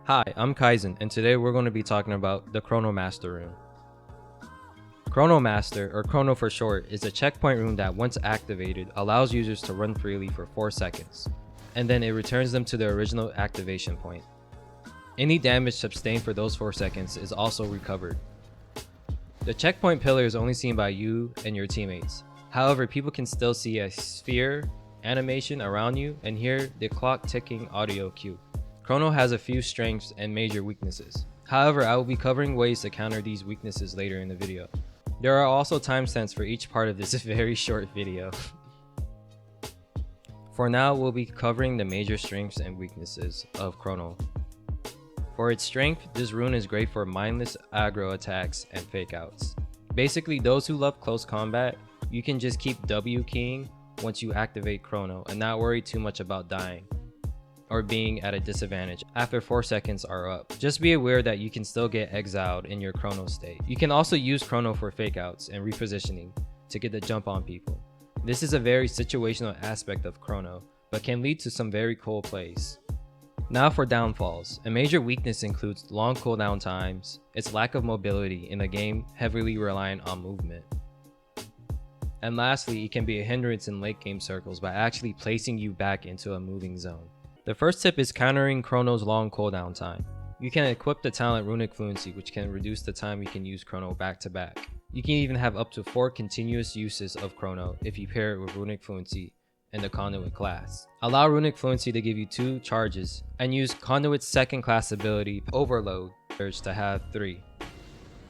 Hi, I'm Kaizen, and today we're going to be talking about the Chronomaster rune. Chronomaster, or Chrono for short, is a checkpoint rune that once activated allows users to run freely for 4 seconds, and then it returns them to their original activation point. Any damage sustained for those 4 seconds is also recovered. The checkpoint pillar is only seen by you and your teammates. However, people can still see a sphere animation around you and hear the clock ticking audio cue. Chrono has a few strengths and major weaknesses. However, I will be covering ways to counter these weaknesses later in the video. There are also timestamps for each part of this very short video. For now, we'll be covering the major strengths and weaknesses of Chrono. For its strength, this rune is great for mindless aggro attacks and fake outs. Basically, those who love close combat, you can just keep W keying once you activate Chrono and not worry too much about dying or being at a disadvantage after 4 seconds are up. Just be aware that you can still get exiled in your Chrono state. You can also use Chrono for fake outs and repositioning to get the jump on people. This is a very situational aspect of Chrono, but can lead to some very cool plays. Now for downfalls. A major weakness includes long cooldown times, its lack of mobility in a game heavily reliant on movement. And lastly, it can be a hindrance in late game circles by actually placing you back into a moving zone. The first tip is countering Chrono's long cooldown time. You can equip the talent Runic Fluency, which can reduce the time you can use Chrono back to back. You can even have up to 4 continuous uses of Chrono if you pair it with Runic Fluency in the Conduit class. Allow Runic Fluency to give you 2 charges, and use Conduit's second class ability, Overload Surge, to have 3.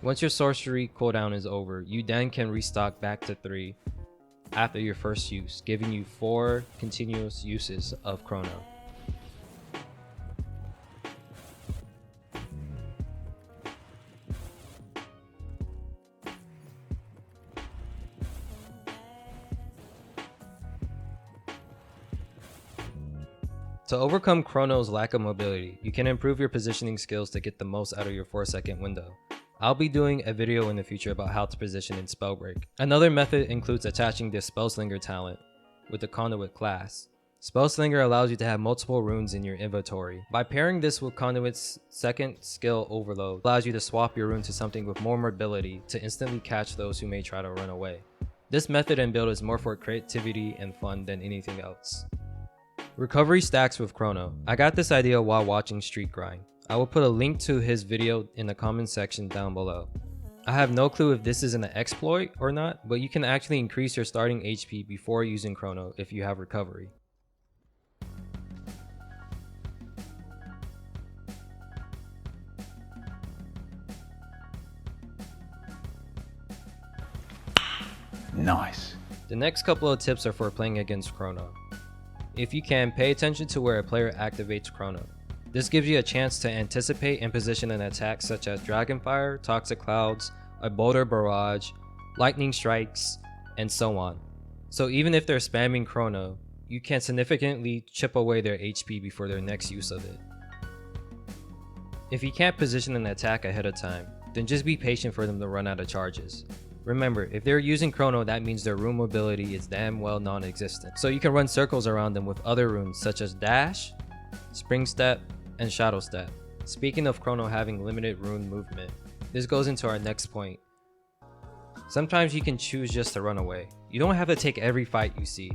Once your sorcery cooldown is over, you then can restock back to 3 after your first use, giving you 4 continuous uses of Chrono. To overcome Chrono's lack of mobility, you can improve your positioning skills to get the most out of your 4-second window. I'll be doing a video in the future about how to position in Spellbreak. Another method includes attaching the Spellslinger talent with the Conduit class. Spellslinger allows you to have multiple runes in your inventory. By pairing this with Conduit's second skill, Overload, allows you to swap your rune to something with more mobility to instantly catch those who may try to run away. This method and build is more for creativity and fun than anything else. Recovery stacks with Chrono. I got this idea while watching Street Grind. I will put a link to his video in the comment section down below. I have no clue if this is an exploit or not, but you can actually increase your starting HP before using Chrono if you have recovery. Nice. The next couple of tips are for playing against Chrono. If you can, pay attention to where a player activates Chrono. This gives you a chance to anticipate and position an attack such as Dragonfire, Toxic Clouds, a Boulder Barrage, Lightning Strikes, and so on. So even if they're spamming Chrono, you can significantly chip away their HP before their next use of it. If you can't position an attack ahead of time, then just be patient for them to run out of charges. Remember, if they're using Chrono, that means their rune mobility is damn well non-existent. So you can run circles around them with other runes such as Dash, Spring Step, and Shadow Step. Speaking of Chrono having limited rune movement, this goes into our next point. Sometimes you can choose just to run away. You don't have to take every fight you see.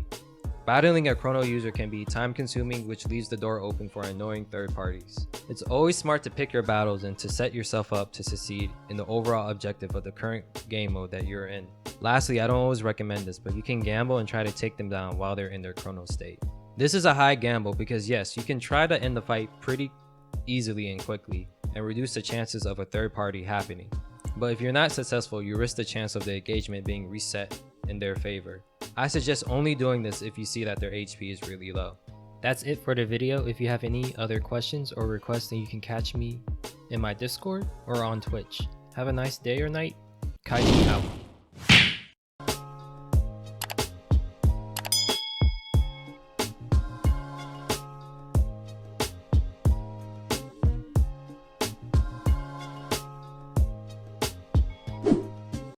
Battling a Chrono user can be time consuming, which leaves the door open for annoying third parties. It's always smart to pick your battles and to set yourself up to succeed in the overall objective of the current game mode that you're in. Lastly, I don't always recommend this, but you can gamble and try to take them down while they're in their Chrono state. This is a high gamble because yes, you can try to end the fight pretty easily and quickly and reduce the chances of a third party happening. But if you're not successful, you risk the chance of the engagement being reset in their favor. I suggest only doing this if you see that their HP is really low. That's it for the video. If you have any other questions or requests, then you can catch me in my Discord or on Twitch. Have a nice day or night. Kaizen out.